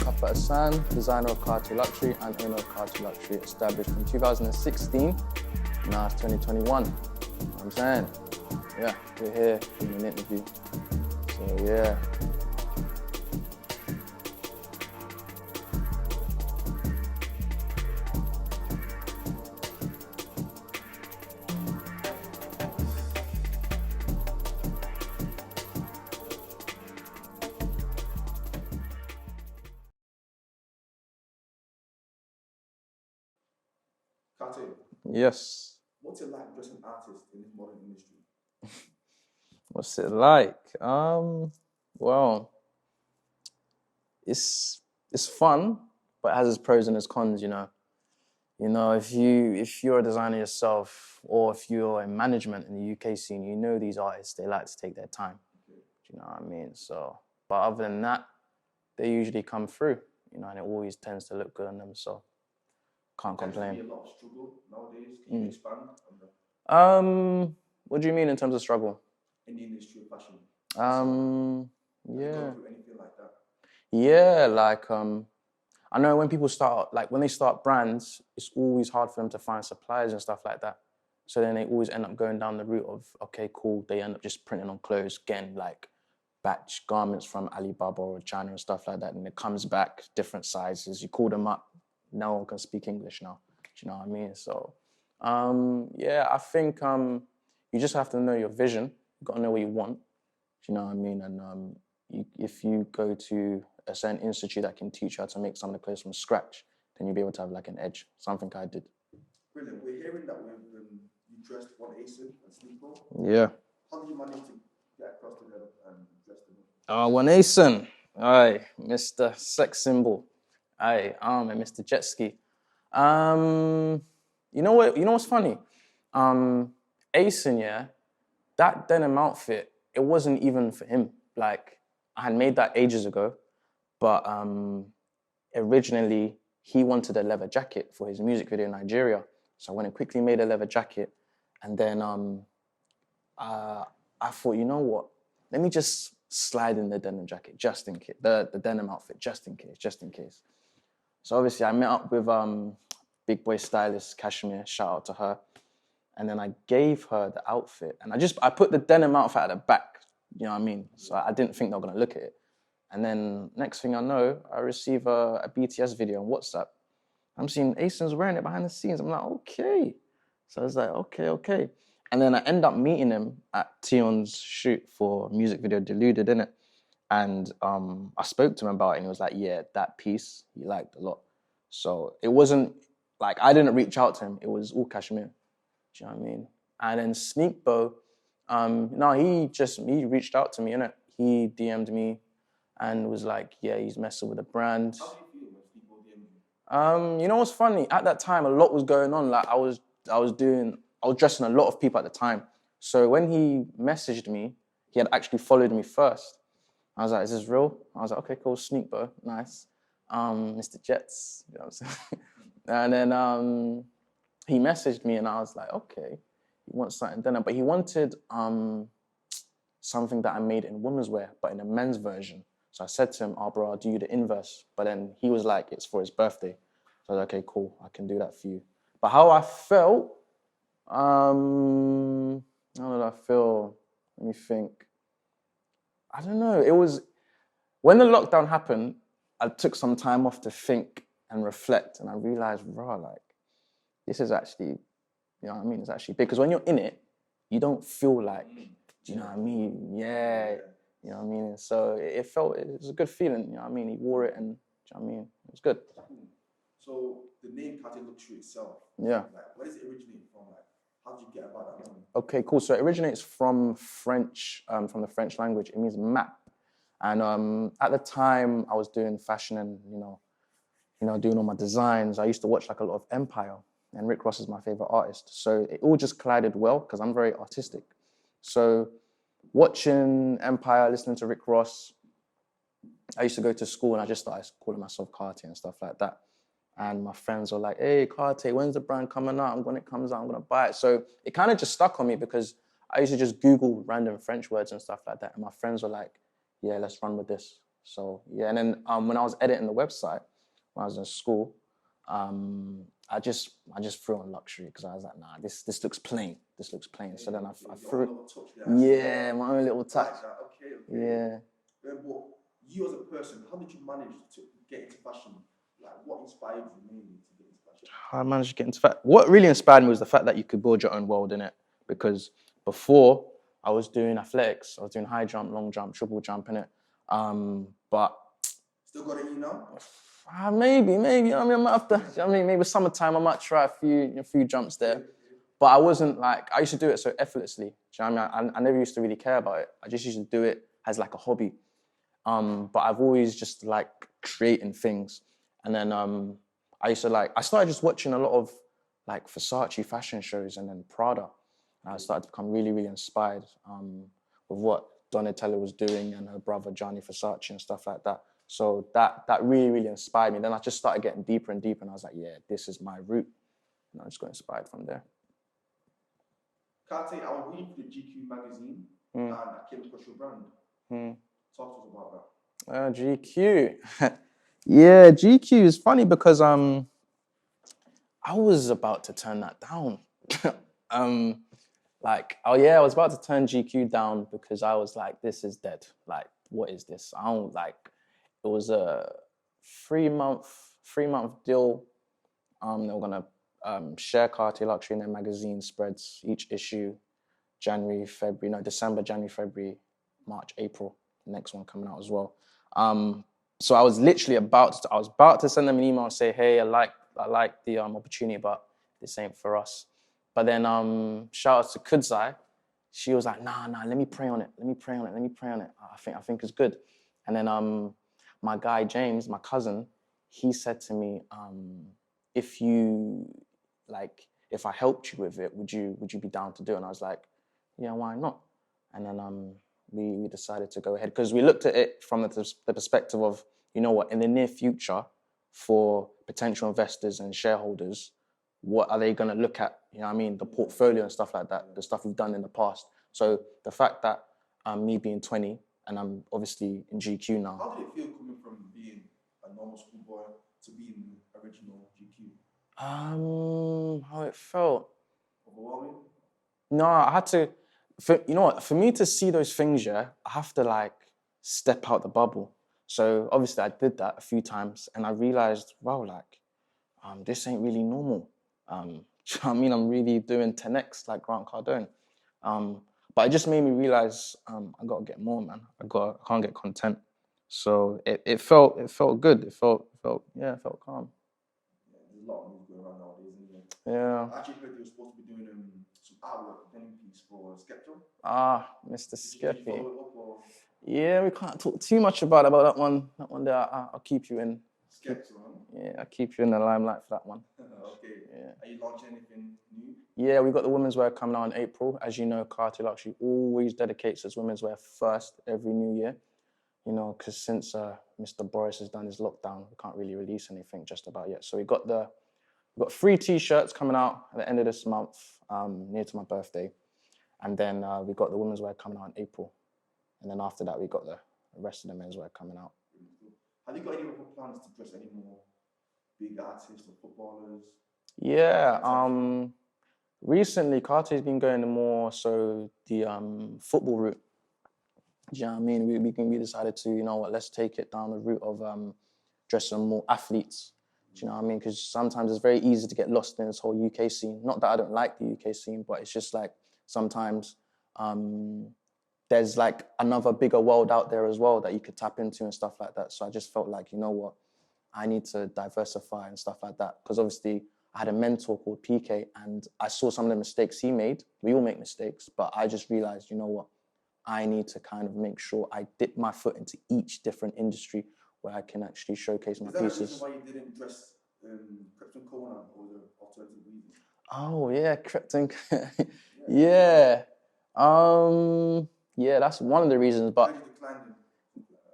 Mustafa Hassan, designer of CARTÉ LUXURY and owner of CARTÉ LUXURY, established in 2016. Now it's 2021. You know what I'm saying? Yeah, we're here in an interview. So yeah. CARTÉ, Yes. what's it like dressing artists in this modern industry? What's it like? Well, it's fun, but it has its pros and its cons, you know. You know, if you're a designer yourself, or if you're in management in the UK scene, you know these artists, they like to take their time. Okay. Do you know what I mean? So, but other than that, they usually come through, you know, and it always tends to look good on them, so can't There complain. tends to be a lot of struggle nowadays. Can you expand on that? What do you mean in terms of struggle? In the industry of fashion. Yeah. Have you gone through anything like that? Yeah, like I know when people start, like when they start brands, it's always hard for them to find suppliers and stuff like that. So then they always end up going down the route of, okay, cool, they end up just printing on clothes, getting like batch garments from Alibaba or China and stuff like that, and it comes back different sizes. You call them up, no one can speak English now. Do you know what I mean? So yeah, I think you just have to know your vision. You got to know what you want. Do you know what I mean? And if you go to a certain institute that can teach you how to make some of the clothes from scratch, then you'll be able to have like an edge. Something I did. Brilliant. We're hearing that you dressed one ASIN and Sleepo. Yeah. How did you manage to get across to them and dress them? One ASIN. Aye, Mr. Sex Symbol. Aye, and Mr. Jet Ski. You know what? You know what's funny? ASIN, yeah, that denim outfit, it wasn't even for him. Like, I had made that ages ago, but originally he wanted a leather jacket for his music video in Nigeria. So I went and quickly made a leather jacket, and then I thought, you know what? Let me just slide in the denim jacket just in case, the denim outfit just in case. So obviously I met up with big boy stylist Kashmir, shout out to her. And then I gave her the outfit, and I put the denim outfit at the back, you know what I mean? So I didn't think they were gonna look at it. And then next thing I know, I receive a BTS video on WhatsApp. I'm seeing ASIN's wearing it behind the scenes. I'm like, okay. So I was like, okay. And then I end up meeting him at Tion's shoot for music video Deluded, innit? And I spoke to him about it, and he was like, yeah, that piece he liked a lot. So it wasn't, like, I didn't reach out to him. It was all Kashmir. Do you know what I mean? And then Sneakbo, no, he reached out to me, innit? He DM'd me and was like, yeah, he's messing with the brand. How do you feel when people DM you? You know what's funny? At that time, a lot was going on. Like I was dressing a lot of people at the time. So when he messaged me, he had actually followed me first. I was like, is this real? I was like, okay, cool, Sneakbo, nice. Mr. Jets, you know what I'm saying? And then he messaged me and I was like, okay, he wants something denim. But he wanted something that I made in women's wear, but in a men's version. So I said to him, oh, bro, I'll do you the inverse. But then he was like, it's for his birthday. So I was like, okay, cool, I can do that for you. But how I felt, how did I feel? Let me think. I don't know. It was, when the lockdown happened, I took some time off to think and reflect. And I realized, raw, like, this is actually, you know what I mean? It's actually big. Because when you're in it, you don't feel like, do you know what I mean? Yeah. You know what I mean? And so it was a good feeling, you know what I mean? He wore it and, do you know what I mean? It was good. So the name CARTÉ LUXURY itself, Yeah. like, where does it originate from? Like, how did you get about that name? Okay, cool. So it originates from French, from the French language. It means map. And at the time I was doing fashion and, you know, doing all my designs, I used to watch like a lot of Empire, and Rick Ross is my favorite artist. So it all just collided well because I'm very artistic. So watching Empire, listening to Rick Ross, I used to go to school and I just started calling myself CARTÉ and stuff like that. And my friends were like, hey, CARTÉ, when's the brand coming out? When it comes out, I'm gonna buy it. So it kind of just stuck on me because I used to just Google random French words and stuff like that. And my friends were like, yeah, let's run with this. So yeah, and then when I was editing the website when I was in school, I just threw on luxury because I was like, nah, this looks plain. This looks plain. So then I Your own threw, little touch there. I see yeah, my own little touch. like that. Okay, okay. Yeah. But you as a person, how did you manage to get into fashion? Like, what inspired you mainly to get into fashion? I managed to get into fact. What really inspired me was the fact that you could build your own world in it. Because before I was doing athletics, I was doing high jump, long jump, triple jump in it. But Still got it, you know? maybe. I mean, I might have to. I mean, maybe summertime I might try a few jumps there. But I wasn't like I used to do it so effortlessly. Do you know what I mean? I never used to really care about it. I just used to do it as like a hobby. But I've always just like creating things. And then I started just watching a lot of like Versace fashion shows and then Prada. And I started to become really, really inspired with what Donatella was doing and her brother Gianni Versace and stuff like that. So that really, really inspired me. Then I just started getting deeper and deeper and I was like, yeah, this is my route. And I just got inspired from there. Carté, I was reading through the GQ magazine and I came across your brand. Talk to us about that. GQ. Yeah, GQ is funny because I was about to turn that down. I was about to turn GQ down because I was like, this is dead. Like, what is this? I don't like. It was a 3-month deal. They were gonna share CARTÉ LUXURY in their magazine spreads each issue, December, January, February, March, April. The next one coming out as well. So I was literally about to send them an email and say, hey, I like the opportunity, but this ain't for us. But then shout out to Kudzai. She was like, nah, let me pray on it. I think it's good. And then my guy James, my cousin, he said to me, if I helped you with it, would you be down to do it? And I was like, yeah, why not? And then we decided to go ahead because we looked at it from the perspective of, you know what, in the near future, for potential investors and shareholders, what are they going to look at? You know what I mean? The portfolio and stuff like that, the stuff we've done in the past. So the fact that me being 20 and I'm obviously in GQ now. How did it feel coming from being a normal schoolboy to being the original GQ? How it felt? Overwhelming? No, I had to, for me to see those things, I have to like step out the bubble. So obviously I did that a few times and I realized, wow, like, this ain't really normal. Do you know what I mean? I'm really doing 10x like Grant Cardone. But it just made me realize I gotta get more, man. I can't get content. So it felt good. It felt calm. Yeah, there's a lot of news going around nowadays, isn't there? Yeah. I actually heard you were supposed to be doing some artwork, denim piece for Skepta. Mr. Did you Skeppy. follow it up or? Yeah, we can't talk too much about that one. That one there, I'll keep you in. Skepta, huh? Yeah, I'll keep you in the limelight for that one. Okay. Yeah. Are you launching anything new? Yeah, we've got the women's wear coming out in April. As you know, CARTÉ LUXURY always dedicates its women's wear first every new year. You know, because since Mr. Boris has done his lockdown, we can't really release anything just about yet. So we've got 3 T-shirts coming out at the end of this month, near to my birthday. And then we got the women's wear coming out in April. And then after that, we got the rest of the men's wear coming out. Have you got any other plans to dress any more big artists or footballers? Yeah, recently CARTÉ's been going more so the football route. Do you know what I mean? We decided to, you know what, let's take it down the route of dressing more athletes. Do you know what I mean? Because sometimes it's very easy to get lost in this whole UK scene. Not that I don't like the UK scene, but it's just like sometimes there's like another bigger world out there as well that you could tap into and stuff like that. So I just felt like, you know what, I need to diversify and stuff like that. Because obviously I had a mentor called PK and I saw some of the mistakes he made. We all make mistakes, but I just realized, you know what, I need to kind of make sure I dip my foot into each different industry where I can actually showcase my pieces. Is that the reason why you didn't dress Krypton Conan or the alternative reason? Oh yeah, Krypton. Yeah. Yeah, that's one of the reasons. But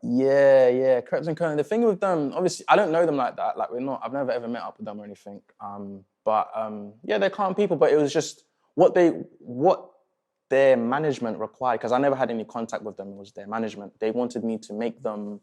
yeah, Krypton Conan. The thing with them, obviously, I don't know them like that. Like I've never ever met up with them or anything. But yeah, they're calm people. But it was just what their management required, because I never had any contact with them. It was their management. They wanted me to make them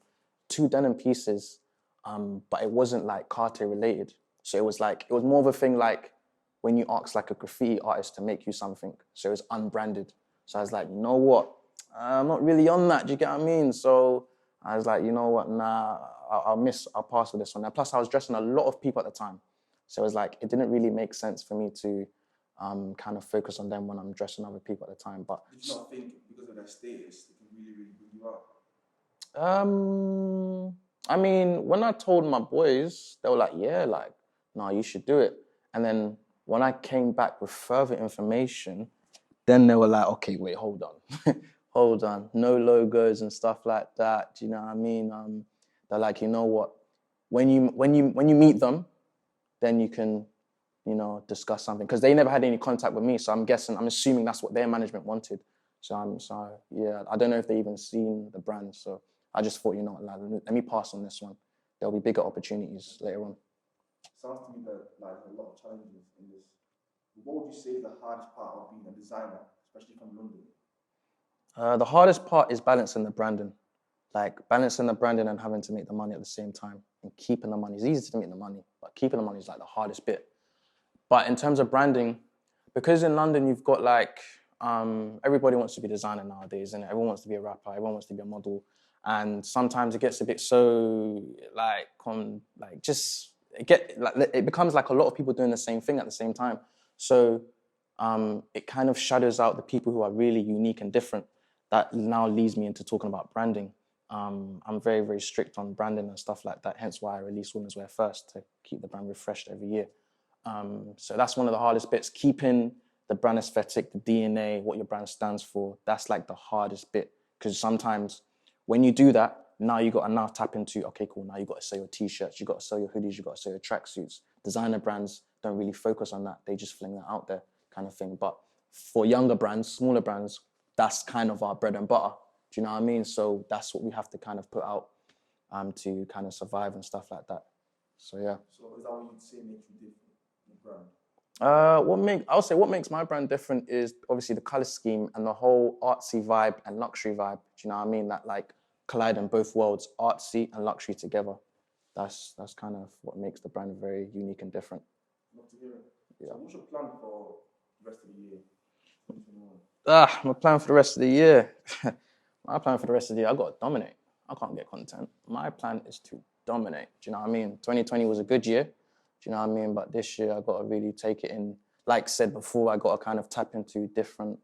2 denim pieces, but it wasn't like Cartier related. So it was more of a thing like when you ask like a graffiti artist to make you something. So it was unbranded. So I was like, you know what? I'm not really on that. Do you get what I mean? So I was like, you know what? Nah, I'll pass with this one. And plus, I was dressing a lot of people at the time. So it was like, it didn't really make sense for me to kind of focus on them when I'm dressing other people at the time. But did you not think because of their status, they can really, really bring you out? I mean, when I told my boys, they were like, yeah, like, no, you should do it. And then when I came back with further information, then they were like, okay, wait, hold on. Hold on. No logos and stuff like that. Do you know what I mean? They're like, you know what? When you meet them, then you can, discuss something. Because they never had any contact with me. So I'm assuming that's what their management wanted. So yeah, I don't know if they even seen the brand. So I just thought, like, let me pass on this one. There'll be bigger opportunities later on. Sounds to me that like a lot of challenges in this. What would you say is the hardest part of being a designer, especially from London? The hardest part is balancing the branding. Like balancing the branding and having to make the money at the same time. And keeping the money. It's easy to make the money, but keeping the money is like the hardest bit. But in terms of branding, because in London you've got like, everybody wants to be a designer nowadays, isn't it? Everyone wants to be a rapper, everyone wants to be a model. And sometimes it gets a bit so it becomes like a lot of people doing the same thing at the same time. So it kind of shadows out the people who are really unique and different. That now leads me into talking about branding. I'm very, very strict on branding and stuff like that, hence why I release women's wear first, to keep the brand refreshed every year. So that's one of the hardest bits, keeping the brand aesthetic, the DNA, what your brand stands for. That's like the hardest bit, because sometimes when you do that, now you got to now tap into, okay, cool, now you got to sell your t-shirts, you got to sell your hoodies, you got to sell your tracksuits. Designer brands don't really focus on that. They just fling that out there kind of thing. But for younger brands, smaller brands, that's kind of our bread and butter. Do you know what I mean? So that's what we have to kind of put out to kind of survive and stuff like that. So yeah. So is that what you'd say makes you different, the brand? I'll say what makes my brand different is obviously the color scheme and the whole artsy vibe and luxury vibe. Do you know what I mean? That like collide in both worlds, artsy and luxury together. That's kind of what makes the brand very unique and different. Love to hear it. Yeah. So what's your plan for the rest of the year? 2021? My plan for the rest of the year. My plan for the rest of the year, I got to dominate. I can't get content. My plan is to dominate. Do you know what I mean? 2020 was a good year. Do you know what I mean? But this year, I got to really take it in. Like I said before, I got to kind of tap into different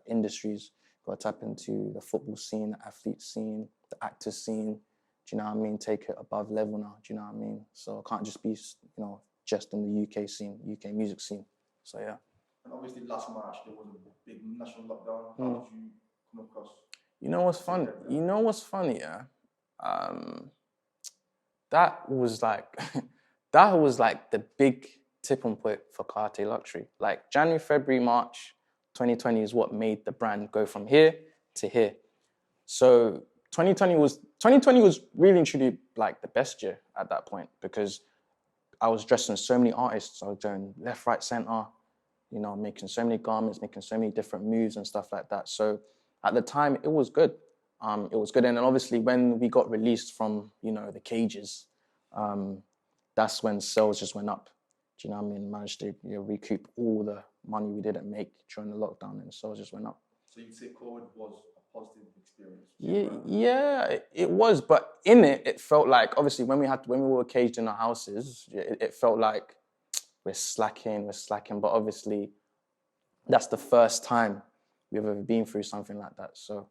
industries. Got to tap into the football scene, the athlete scene, the actor scene. Do you know what I mean? Take it above level now. Do you know what I mean? So I can't just be, just in the UK scene, UK music scene. So yeah. And obviously last March, there was a big national lockdown. How did you come across? You know what's funny? Yeah? That was like, that was like the big tipping point for CARTÉ Luxury. Like January, February, March 2020 is what made the brand go from here to here. So 2020 was really and truly like the best year at that point, because I was dressing so many artists. I was doing left, right, center, making so many garments, making so many different moves and stuff like that. So at the time, it was good. It was good. And then obviously when we got released from, the cages, that's when sales just went up. Do you know what I mean? Managed to recoup all the money we didn't make during the lockdown, and sales just went up. So you'd say COVID was a positive experience? Yeah, it was. But in it, it felt like, obviously when we were caged in our houses, it felt like we're slacking. But obviously that's the first time we've ever been through something like that. So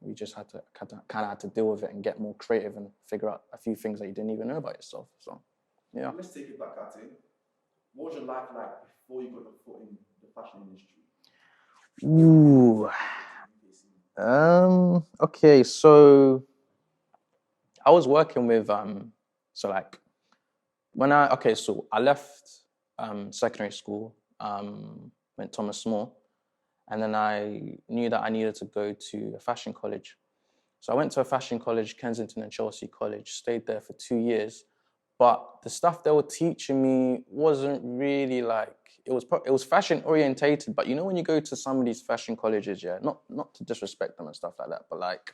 we just had to deal with it and get more creative and figure out a few things that you didn't even know about yourself. So yeah. Let's take it back, Carté. What was your life like before you got your foot in the fashion industry? Ooh. Okay, so I was working with so I left secondary school, went Thomas More, and then I knew that I needed to go to a fashion college. So I went to a fashion college, Kensington and Chelsea College, stayed there for 2 years. But the stuff they were teaching me wasn't really like, it was fashion orientated, but when you go to some of these fashion colleges, not to disrespect them and stuff like that, but like,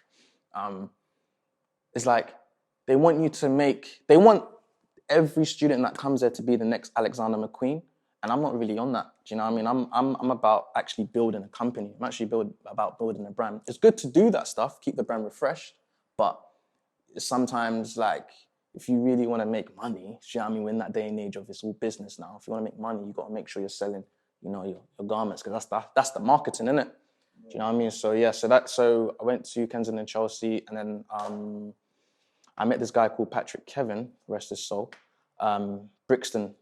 it's like they want every student that comes there to be the next Alexander McQueen. And I'm not really on that. Do you know what I mean? I'm about actually building a company. I'm actually about building a brand. It's good to do that stuff, keep the brand refreshed, but sometimes, like, if you really want to make money, do you know what I mean? We're in that day and age of it's all business now. If you want to make money, you got to make sure you're selling, your garments, because that's the marketing, isn't it? Do you know what I mean? So yeah, so I went to Kensington and Chelsea, and then I met this guy called Patrick Kevin, rest his soul, Brixton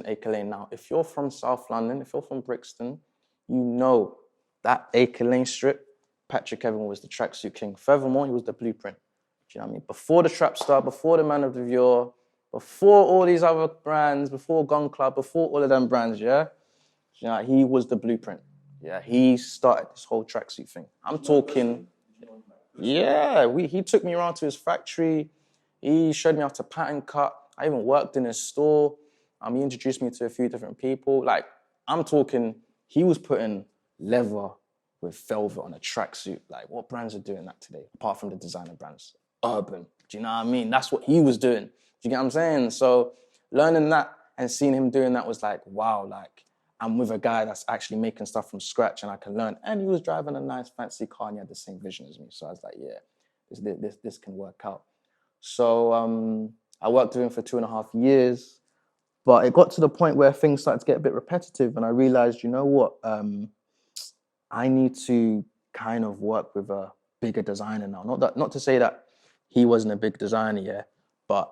Acre Lane. Now, if you're from South London, if you're from Brixton, you know that Acre Lane strip, Patrick Kevin was the tracksuit king. Furthermore, he was the blueprint. Do you know what I mean? Before the Trap Star, before the Man of the Year, before all these other brands, before Gun Club, before all of them brands, yeah? You know, he was the blueprint. Yeah, he started this whole tracksuit thing. I'm talking, yeah, he took me around to his factory. He showed me how to pattern cut. I even worked in his store. He introduced me to a few different people. Like, I'm talking, he was putting leather with velvet on a tracksuit. Like, what brands are doing that today, apart from the designer brands? Urban. Do you know what I mean? That's what he was doing. Do you get what I'm saying? So learning that and seeing him doing that was like, wow, like, I'm with a guy that's actually making stuff from scratch and I can learn. And he was driving a nice fancy car and he had the same vision as me. So I was like, yeah, this can work out. So I worked with him for 2.5 years, but it got to the point where things started to get a bit repetitive and I realized, you know what, I need to kind of work with a bigger designer now. Not to say that he wasn't a big designer, yeah, but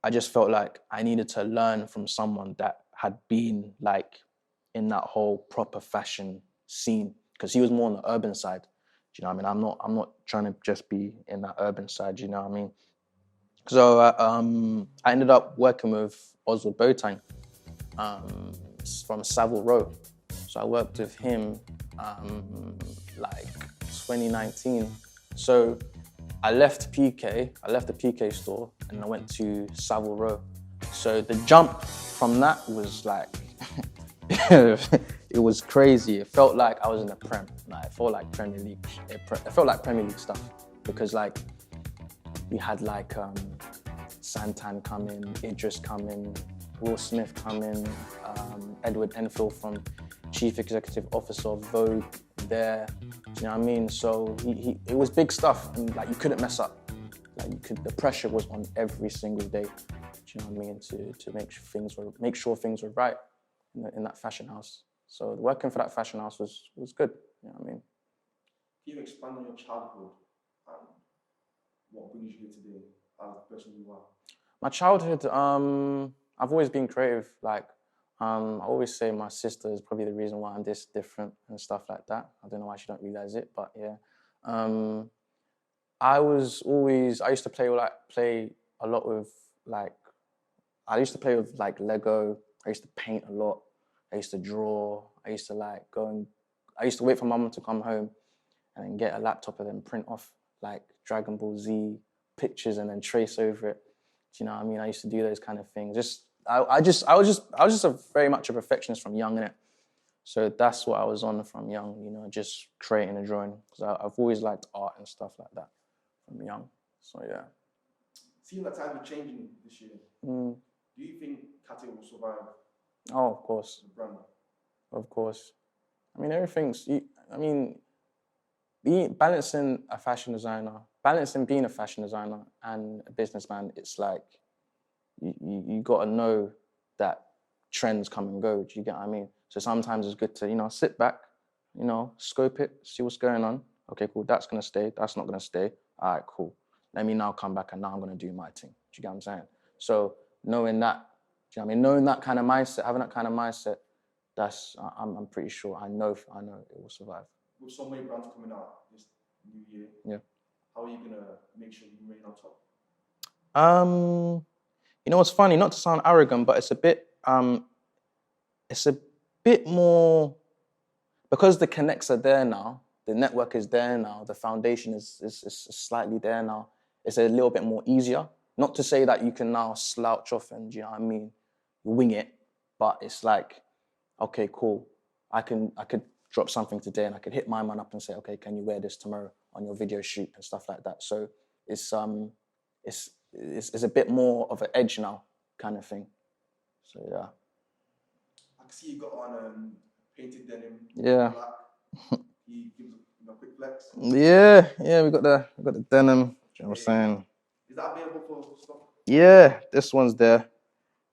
I just felt like I needed to learn from someone that had been like in that whole proper fashion scene, because he was more on the urban side. Do you know what I mean? I'm not trying to just be in that urban side. Do you know what I mean? So I ended up working with Oswald Boateng from Savile Row. So I worked with him like 2019. So I left the PK store and I went to Savile Row. So the jump from that was like, it was crazy. It felt like I was in the Prem. Like, it felt like Premier League. It felt like Premier League stuff because like we had like Santan come in, Idris come in, Will Smith come in, Edward Enfield from Chief Executive Officer of Vogue there. Do you know what I mean? So it was big stuff, and like you couldn't mess up. Like the pressure was on every single day. Do you know what I mean? To make sure things were right in that fashion house. So working for that fashion house was good. You know what I mean? Can you expand on your childhood and what brings you here today as the person you are? My childhood, I've always been creative. Like, I always say my sister is probably the reason why I'm this different and stuff like that. I don't know why she don't realize it, but yeah. I used to play a lot with like, I used to play with like Lego. I used to paint a lot. I used to draw. I used to wait for mum to come home and then get a laptop and then print off like Dragon Ball Z pictures and then trace over it. Do you know what I mean? I used to do those kind of things. I was just very much a perfectionist from young, innit? So that's what I was on from young, you know, just creating and drawing. Because I've always liked art and stuff like that from young. So yeah. Seeing that times are changing this year, do you think CARTÉ will survive? Oh, of course. The brand? Of course. I mean, balancing being a fashion designer and a businessman, it's like you got to know that trends come and go. Do you get what I mean? So sometimes it's good to, sit back, scope it, see what's going on. Okay, cool. That's going to stay. That's not going to stay. All right, cool. Let me now come back and now I'm going to do my thing. Do you get what I'm saying? So knowing that, do you know what I mean? Knowing that kind of mindset, having that kind of mindset, I'm pretty sure, I know it will survive. With so many brands coming out this new year, yeah, how are you going to make sure you remain on top? You know what's funny? Not to sound arrogant, but it's a bit more, because the connects are there now, the network is there now, the foundation is slightly there now. It's a little bit more easier. Not to say that you can now slouch off and, you know what I mean, wing it, but it's like, okay, cool. I could drop something today and I could hit my man up and say, okay, can you wear this tomorrow on your video shoot and stuff like that? So it's it's a bit more of an edge now kind of thing. So yeah. I can see you got on painted denim. Yeah. Black. You give a quick flex. Yeah, we got the denim. You know what I'm saying? Is that available for stock? Yeah, this one's there.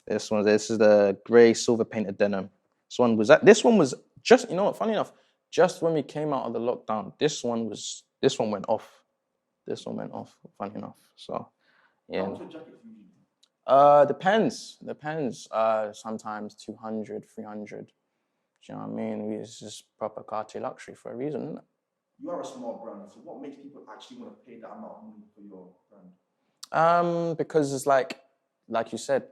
This is the grey silver painted denim. This one was just, you know what, funny enough, just when we came out of the lockdown, this one went off. This one went off, funny enough. So yeah. How much a jacket usually? Depends. Sometimes 200, 300. Do you know what I mean? It's just proper CARTÉ luxury for a reason, isn't it? You are a small brand, so what makes people actually want to pay that amount of money for your brand? Because it's like you said,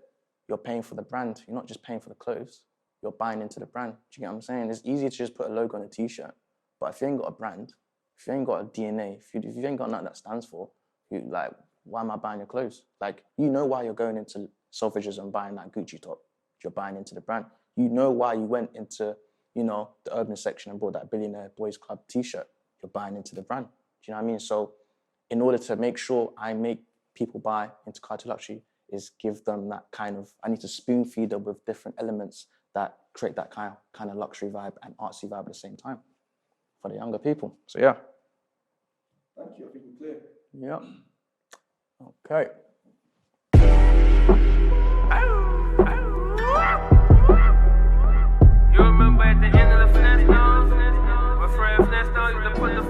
you're paying for the brand. You're not just paying for the clothes. You're buying into the brand. Do you get what I'm saying? It's easy to just put a logo on a t-shirt, but if you ain't got a brand, if you ain't got a DNA, if you ain't got nothing that stands for, why am I buying your clothes? Like, you know why you're going into Selfridges and buying that Gucci top. You're buying into the brand. You know why you went into, the urban section and bought that Billionaire Boys Club t-shirt. You're buying into the brand. Do you know what I mean? So in order to make sure I make people buy into CARTÉ Luxury is give them that kind of, I need to spoon feed them with different elements that create that kind of luxury vibe and artsy vibe at the same time for the younger people. So yeah. Thank you, I think we're clear. Yeah. Okay. You remember at the end of the Flintstones, when Fred Flintstone used to put the